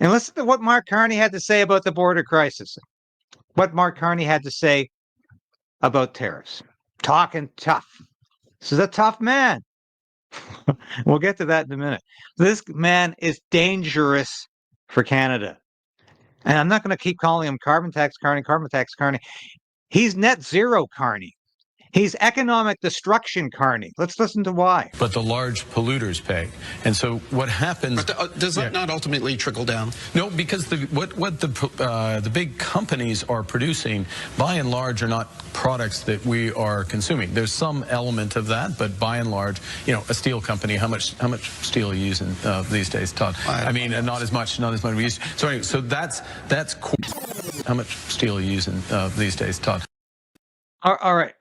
And listen to what Mark Carney had to say about the border crisis, what Mark Carney had to say about tariffs. Talking tough. This is a tough man. We'll get to that in a minute. This man is dangerous for Canada. And I'm not going to keep calling him carbon tax Carney, carbon tax Carney. He's net zero Carney. He's economic destruction Carney. Let's listen to why. But the large polluters pay. And so what happens... But does that not ultimately trickle down? No, because what the big companies are producing, by and large, are not products that we are consuming. There's some element of that, but by and large, you know, a steel company, how much steel are you using these days, Todd? I mean, not as much we used. So anyway, so that's how much steel are you using these days, Todd? All right.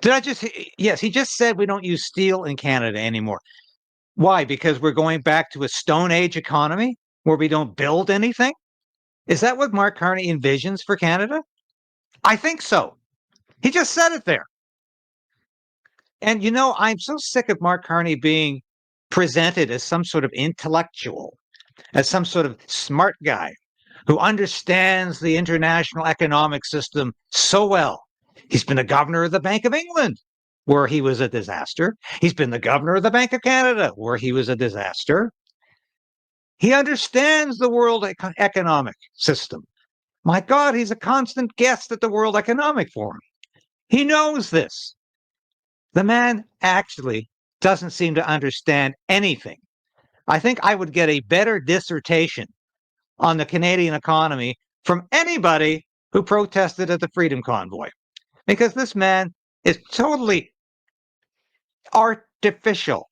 Did I just... Yes, he just said we don't use steel in Canada anymore. Why? Because we're going back to a Stone Age economy where we don't build anything? Is that what Mark Carney envisions for Canada? I think so. He just said it there. And, you know, I'm so sick of Mark Carney being presented as some sort of intellectual, as some sort of smart guy who understands the international economic system so well. He's been the governor of the Bank of England, where he was a disaster. He's been the governor of the Bank of Canada, where he was a disaster. He understands the world economic system. My God, he's a constant guest at the World Economic Forum. He knows this. The man actually doesn't seem to understand anything. I think I would get a better dissertation on the Canadian economy from anybody who protested at the Freedom Convoy. Because this man is totally artificial.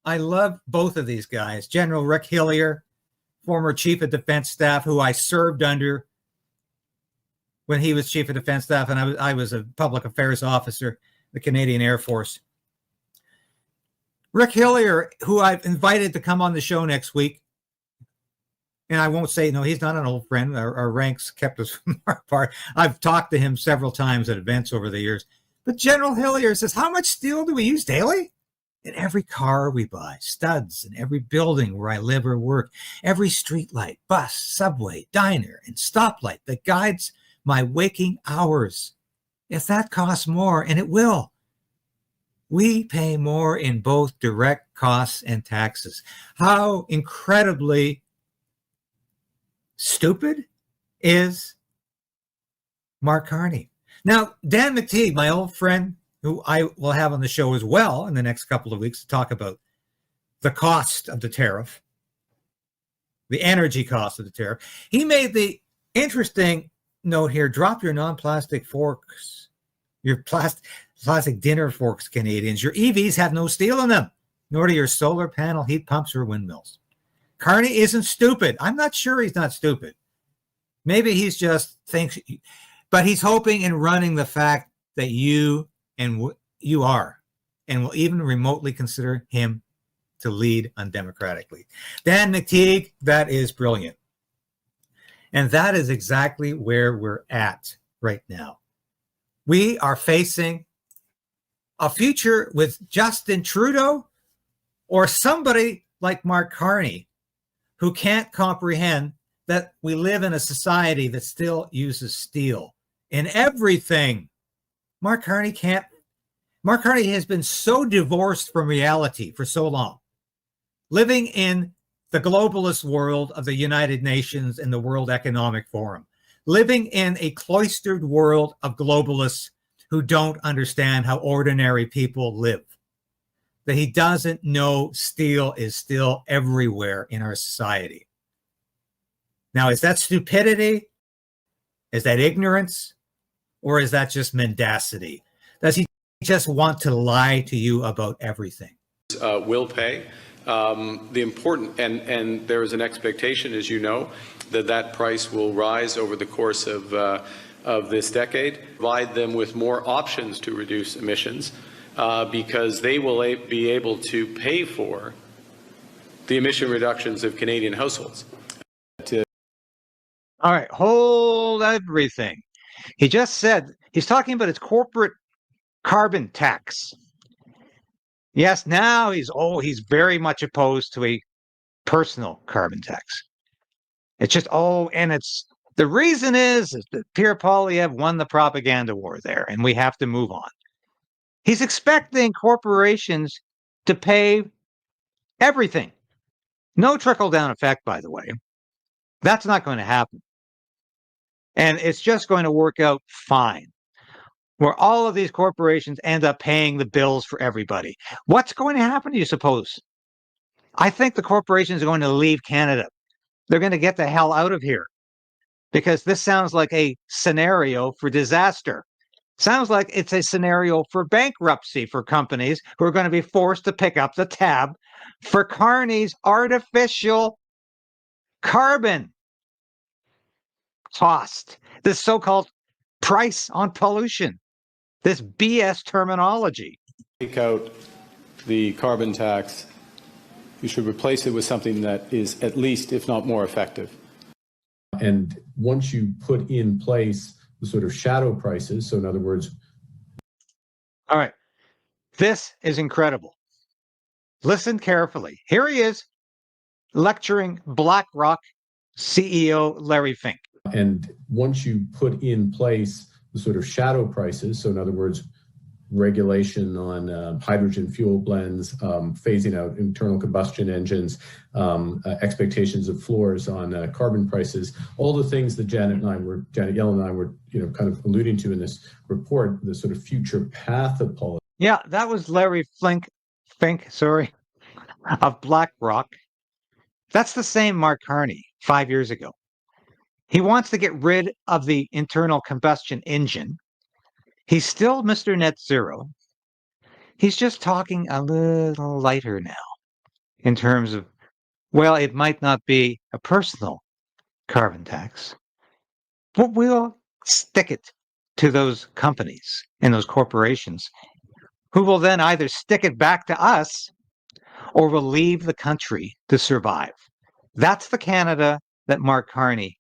I love both of these guys. General Rick Hillier, former Chief of Defense Staff, who I served under when he was Chief of Defense Staff, and I was a public affairs officer, the Canadian Air Force. Rick Hillier, who I've invited to come on the show next week, and I won't say, no, he's not an old friend. Our ranks kept us apart. I've talked to him several times at events over the years. But General Hillier says, how much steel do we use daily? In every car we buy, studs in every building where I live or work, every streetlight, bus, subway, diner, and stoplight that guides my waking hours. If that costs more, and it will, we pay more in both direct costs and taxes. How incredibly stupid is Mark Carney. Now, Dan McTeague, my old friend, who I will have on the show as well in the next couple of weeks to talk about the cost of the tariff, the energy cost of the tariff. He made the interesting note here: drop your non-plastic forks, your plastic dinner forks, Canadians. Your EVs have no steel in them, nor do your solar panel heat pumps or windmills. Carney isn't stupid. I'm not sure he's not stupid. Maybe he's just thinks, but he's hoping and running the fact that you are, and will even remotely consider him to lead undemocratically. Dan McTeague, that is brilliant. And that is exactly where we're at right now. We are facing a future with Justin Trudeau or somebody like Mark Carney, who can't comprehend that we live in a society that still uses steel in everything. Mark Carney has been so divorced from reality for so long, living in the globalist world of the United Nations and the World Economic Forum, living in a cloistered world of globalists who don't understand how ordinary people live, that he doesn't know steel is still everywhere in our society. Now, is that stupidity? Is that ignorance? Or is that just mendacity? Does he just want to lie to you about everything? Will pay. The important, and there is an expectation, as you know, that price will rise over the course of this decade, provide them with more options to reduce emissions, because they will be able to pay for the emission reductions of Canadian households. All right, hold everything. He just said he's talking about his corporate carbon tax. Yes, now he's very much opposed to a personal carbon tax. It's just, oh, and it's the reason is that Pierre Poilievre won the propaganda war there, and we have to move on. He's expecting corporations to pay everything. No trickle-down effect, by the way. That's not going to happen. And it's just going to work out fine, where all of these corporations end up paying the bills for everybody. What's going to happen, do you suppose? I think the corporations are going to leave Canada. They're going to get the hell out of here because this sounds like a scenario for disaster. Sounds like it's a scenario for bankruptcy for companies who are going to be forced to pick up the tab for Carney's artificial carbon cost, this so-called price on pollution, this BS terminology. Take out the carbon tax. You should replace it with something that is at least, if not more, effective. And once you put in place the sort of shadow prices, so in other words... All right, this is incredible. Listen carefully. Here he is lecturing BlackRock CEO Larry Fink. And once you put in place the sort of shadow prices, so in other words, regulation on hydrogen fuel blends, phasing out internal combustion engines, expectations of floors on carbon prices, all the things that Janet Yellen and I were, kind of alluding to in this report, the sort of future path of policy. Yeah, that was Larry Fink, of BlackRock. That's the same Mark Carney 5 years ago. He wants to get rid of the internal combustion engine. He's still Mr. Net Zero. He's just talking a little lighter now in terms of, well, it might not be a personal carbon tax, but we'll stick it to those companies and those corporations who will then either stick it back to us or will leave the country to survive. That's the Canada that Mark Carney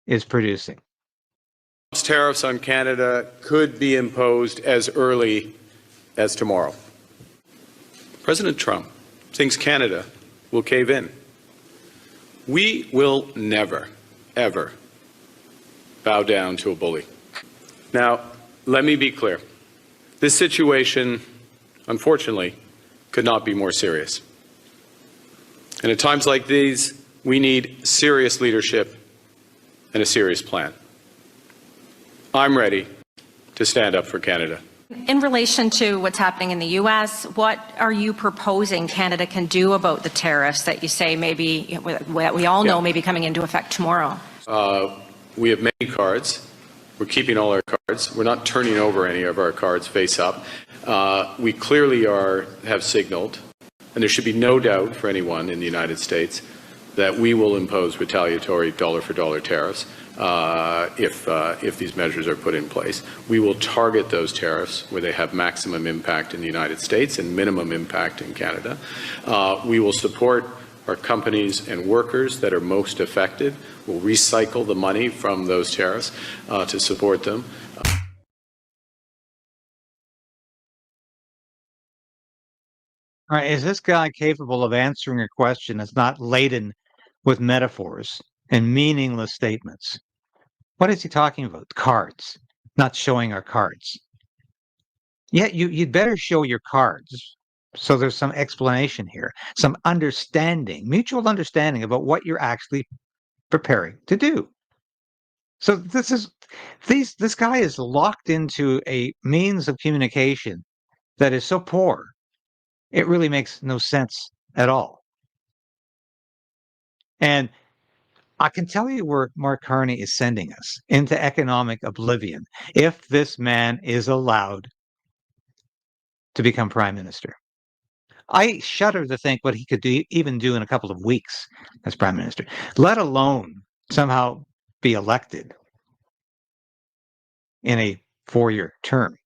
is producing. Tariffs on Canada could be imposed as early as tomorrow. President Trump thinks Canada will cave in. We will never, ever bow down to a bully. Now, let me be clear. This situation, unfortunately, could not be more serious. And at times like these, we need serious leadership and a serious plan. I'm ready to stand up for Canada. In relation to what's happening in the U.S., what are you proposing Canada can do about the tariffs that you say maybe, we all know may be coming into effect tomorrow? We have many cards. We're keeping all our cards. We're not turning over any of our cards face up. We clearly have signaled, and there should be no doubt for anyone in the United States, that we will impose retaliatory dollar-for-dollar tariffs if these measures are put in place. We will target those tariffs where they have maximum impact in the United States and minimum impact in Canada. We will support our companies and workers that are most affected. We'll recycle the money from those tariffs to support them. All right, is this guy capable of answering a question that's not laden with metaphors and meaningless statements? What is he talking about? Cards, not showing our cards. Yeah, you'd better show your cards so there's some explanation here, some understanding, mutual understanding about what you're actually preparing to do. So this guy is locked into a means of communication that is so poor, it really makes no sense at all. And I can tell you where Mark Carney is sending us, into economic oblivion, if this man is allowed to become prime minister. I shudder to think what he could even do in a couple of weeks as prime minister, let alone somehow be elected in a 4-year term.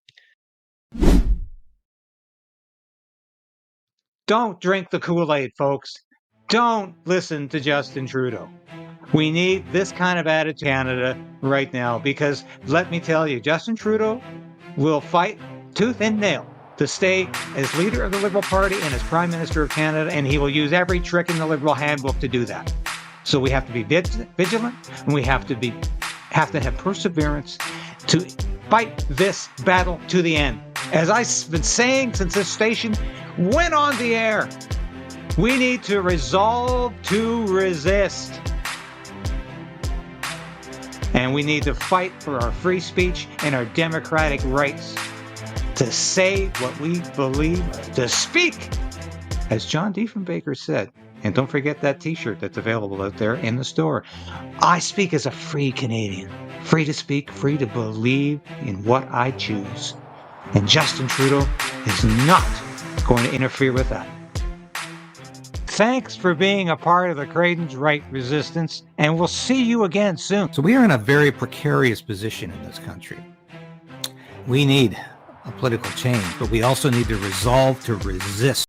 Don't drink the Kool-Aid, folks. Don't listen to Justin Trudeau. We need this kind of attitude in Canada right now because, let me tell you, Justin Trudeau will fight tooth and nail to stay as leader of the Liberal Party and as Prime Minister of Canada, and he will use every trick in the Liberal handbook to do that. So we have to be vigilant, and we have to have perseverance to fight this battle to the end. As I've been saying since this station went on the air, we need to resolve to resist. And we need to fight for our free speech and our democratic rights to say what we believe, to speak, as John Diefenbaker said. And don't forget that t-shirt that's available out there in the store. I speak as a free Canadian, free to speak, free to believe in what I choose. And Justin Trudeau is not going to interfere with that. Thanks for being a part of the KRAYDEN'S Right Resistance, and we'll see you again soon. So we are in a very precarious position in this country. We need a political change, but we also need to resolve to resist.